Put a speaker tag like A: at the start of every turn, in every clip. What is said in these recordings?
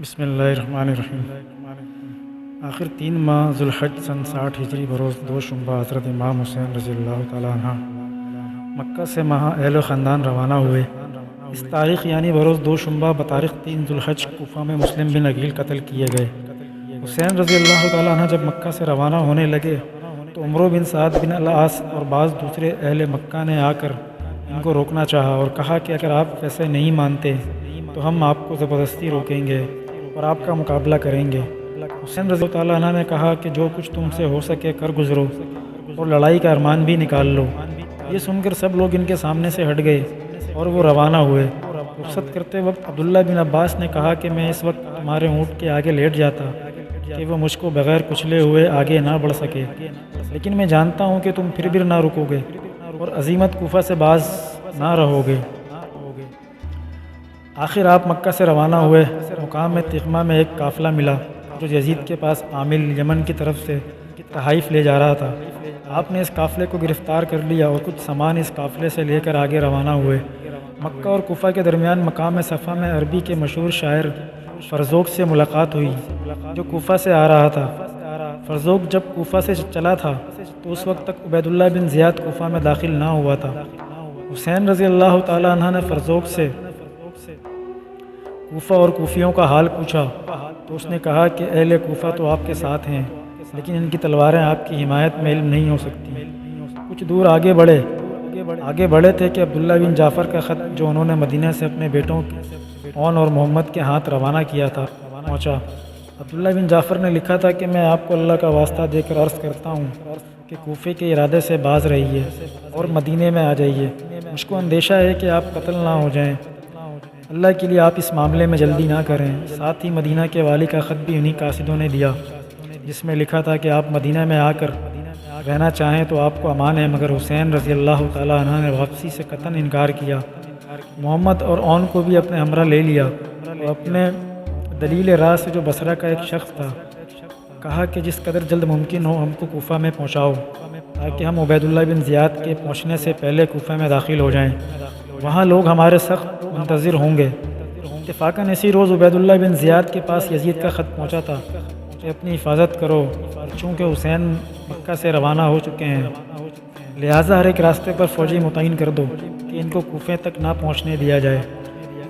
A: بسم اللہ الرحمن الرحیم۔ آخر 3 ماہ ذوالحج سن 60 ہجری بروز 2 شنبہ حضرت امام حسین رضی اللہ تعالیٰ عنہ مکہ سے مہا اہل و خاندان روانہ ہوئے۔ اس تاریخ یعنی بروز 2 شنبہ بتاریخ 3 ذوالحج کوفہ میں مسلم بن عقیل قتل کیے گئے۔ حسین رضی اللہ تعالیٰ عنہ جب مکہ سے روانہ ہونے لگے تو عمرو بن سعد بن العاص اور بعض دوسرے اہل مکہ نے آ کر ان کو روکنا چاہا اور کہا کہ اگر آپ ویسے نہیں مانتے تو ہم آپ کو زبردستی روکیں گے اور آپ کا مقابلہ کریں گے۔ حسین رضی اللہ تعالیٰ عنہ نے کہا کہ جو کچھ تم سے ہو سکے کر گزرو اور لڑائی کا ارمان بھی نکال لو۔ یہ سن کر سب لوگ ان کے سامنے سے ہٹ گئے اور وہ روانہ ہوئے۔ رخصت کرتے وقت عبداللہ بن عباس نے کہا کہ میں اس وقت تمہارے اونٹ کے آگے لیٹ جاتا کہ وہ مجھ کو بغیر کچلے ہوئے آگے نہ بڑھ سکے، لیکن میں جانتا ہوں کہ تم پھر بھی نہ رکو گے اور عزیمت کوفہ سے باز نہ رہو گے۔ آخر آپ مکہ سے روانہ ہوئے۔ مقام تخمہ میں ایک قافلہ ملا جو یزید کے پاس عامل یمن کی طرف سے تحائف لے جا رہا تھا۔ آپ نے اس قافلے کو گرفتار کر لیا اور کچھ سامان اس قافلے سے لے کر آگے روانہ ہوئے۔ مکہ اور کوفہ کے درمیان مقام صفا میں عربی کے مشہور شاعر فرزوق سے ملاقات ہوئی جو کوفہ سے آ رہا تھا۔ فرزوق جب کوفہ سے چلا تھا تو اس وقت تک عبید اللہ بن زیاد کوفہ میں داخل نہ ہوا تھا۔ حسین رضی اللہ تعالیٰ عنہ نے فرزوق سے کوفہ اور کوفیوں کا حال پوچھا تو اس نے کہا کہ اہل کوفہ تو آپ کے ساتھ ہیں، لیکن ان کی تلواریں آپ کی حمایت میں علم نہیں ہو سکتی۔ کچھ دور آگے بڑھے تھے کہ عبداللہ بن جعفر کا خط جو انہوں نے مدینہ سے اپنے بیٹوں اون اور محمد کے ہاتھ روانہ کیا تھا پہنچا۔ عبداللہ بن جعفر نے لکھا تھا کہ میں آپ کو اللہ کا واسطہ دے کر عرض کرتا ہوں کہ کوفے کے ارادے سے باز رہیے اور مدینے میں آ جائیے۔ مجھ کو اندیشہ ہے کہ آپ قتل نہ ہو جائیں، اللہ کے لیے آپ اس معاملے میں جلدی نہ کریں۔ ساتھ ہی مدینہ کے والی کا خط بھی انہی قاصدوں نے دیا جس میں لکھا تھا کہ آپ مدینہ میں آ کر رہنا چاہیں تو آپ کو امان ہے، مگر حسین رضی اللہ تعالیٰ عنہ نے واپسی سے قطعاً انکار کیا۔ محمد اور اون کو بھی اپنے ہمراہ لے لیا اور اپنے دلیل راہ سے جو بصرہ کا ایک شخص تھا کہا کہ جس قدر جلد ممکن ہو ہم کو کوفہ میں پہنچاؤ تاکہ ہم عبید اللہ بن زیاد کے پہنچنے سے پہلے کوفہ میں داخل ہو جائیں، وہاں لوگ ہمارے سخت منتظر ہوں گے۔ اتفاقاً اسی روز عبید اللہ بن زیاد کے پاس یزید کا خط پہنچا تھا کہ اپنی حفاظت کرو، چونکہ حسین مکہ سے روانہ ہو چکے ہیں، لہٰذا ہر ایک راستے پر فوجی متعین کر دو کہ ان کو کوفے تک نہ پہنچنے دیا جائے۔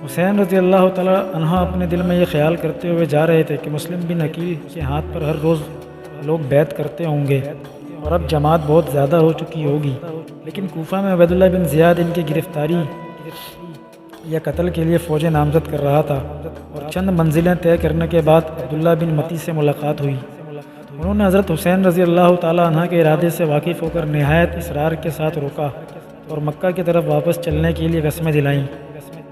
A: حسین رضی اللہ تعالیٰ عنہ اپنے دل میں یہ خیال کرتے ہوئے جا رہے تھے کہ مسلم بن عقیل کے ہاتھ پر ہر روز لوگ بیعت کرتے ہوں گے اور اب جماعت بہت زیادہ ہو چکی ہوگی، لیکن کوفہ میں عبید اللہ بن زیاد ان کی گرفتاری یا قتل کے لیے فوجیں نامزد کر رہا تھا، اور چند منزلیں طے کرنے کے بعد عبداللہ بن متی سے ملاقات ہوئی۔ انہوں نے حضرت حسین رضی اللہ تعالیٰ عنہ کے ارادے سے واقف ہو کر نہایت اصرار کے ساتھ روکا اور مکہ کی طرف واپس چلنے کے لیے قسمیں دلائیں۔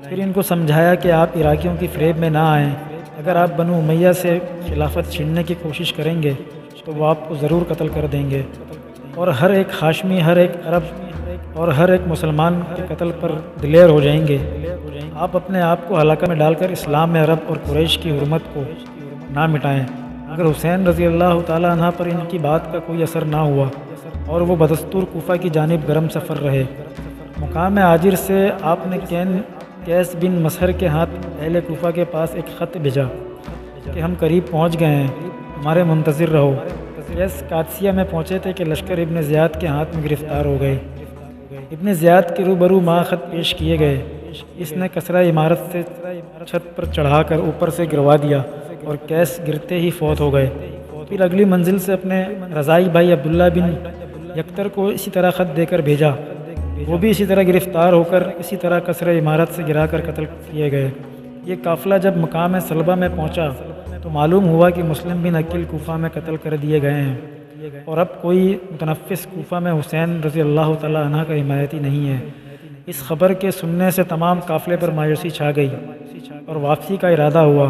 A: پھر ان کو سمجھایا کہ آپ عراقیوں کی فریب میں نہ آئیں، اگر آپ بنو امیہ سے خلافت چھیننے کی کوشش کریں گے تو وہ آپ کو ضرور قتل کر دیں گے، اور ہر ایک ہاشمی، ہر ایک عرب اور ہر ایک مسلمان کے قتل پر دلیر ہو جائیں گے۔ آپ اپنے آپ کو ہلاکت میں ڈال کر اسلام میں عرب اور قریش کی حرمت کو نہ مٹائیں۔ اگر حسین رضی اللہ تعالیٰ عنہ پر ان کی بات کا کوئی اثر نہ ہوا اور وہ بدستور کوفہ کی جانب گرم سفر رہے۔ مقام عاجر سے آپ نے قیس بن مسہر کے ہاتھ اہل کوفہ کے پاس ایک خط بھیجا کہ ہم قریب پہنچ گئے ہیں، ہمارے منتظر رہو۔ قیس قادسیہ میں پہنچے تھے کہ لشکر ابن زیاد کے ہاتھ میں گرفتار ہو گئے۔ ابن زیاد کے روبرو ماہ خط پیش کیے گئے۔ اس نے کسرہ عمارت سے چھت پر چڑھا کر اوپر سے گروا دیا اور قیس گرتے ہی فوت ہو گئے۔ پھر اگلی منزل سے اپنے رضائی بھائی عبداللہ بن یکتر کو اسی طرح خط دے کر بھیجا، وہ بھی اسی طرح گرفتار ہو کر اسی طرح کسرہ عمارت سے گرا کر قتل کیے گئے۔ یہ قافلہ جب مقام صلبہ میں پہنچا تو معلوم ہوا کہ مسلم بن عقیل کوفہ میں قتل کر دیے گئے ہیں، اور اب کوئی متنفس کوفہ میں حسین رضی اللہ تعالیٰ عنہ کا حمایتی نہیں ہے۔ اس خبر کے سننے سے تمام قافلے پر مایوسی چھا گئی اور واپسی کا ارادہ ہوا،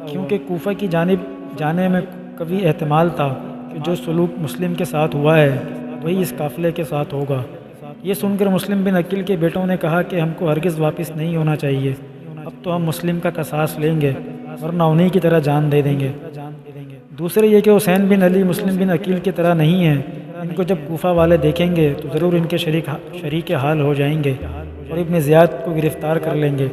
A: کیونکہ کوفہ کی جانب جانے میں قوی احتمال تھا کہ جو سلوک مسلم کے ساتھ ہوا ہے وہی اس قافلے کے ساتھ ہوگا۔ یہ سن کر مسلم بن عقیل کے بیٹوں نے کہا کہ ہم کو ہرگز واپس نہیں ہونا چاہیے، اب تو ہم مسلم کا قصاص لیں گے ورنہ انہی کی طرح جان دے دیں گے۔ دوسرے یہ کہ حسین بن علی مسلم بن عقیل کی طرح نہیں ہیں، ان کو جب کوفہ والے دیکھیں گے تو ضرور ان کے شریک حال ہو جائیں گے اور ابن زیاد کو گرفتار کر لیں گے۔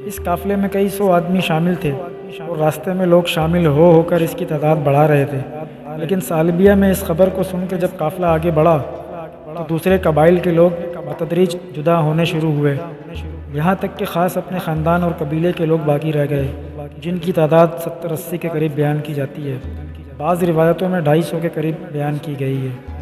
A: اس قافلے میں کئی سو آدمی شامل تھے اور راستے میں لوگ شامل ہو کر اس کی تعداد بڑھا رہے تھے، لیکن سالبیہ میں اس خبر کو سن کے جب قافلہ آگے بڑھا تو دوسرے قبائل کے لوگ بتدریج جدا ہونے شروع ہوئے، یہاں تک کہ خاص اپنے خاندان اور قبیلے کے لوگ باقی رہ گئے، جن کی تعداد 70-80 کے قریب بیان کی جاتی ہے، بعض روایتوں میں 250 کے قریب بیان کی گئی ہے۔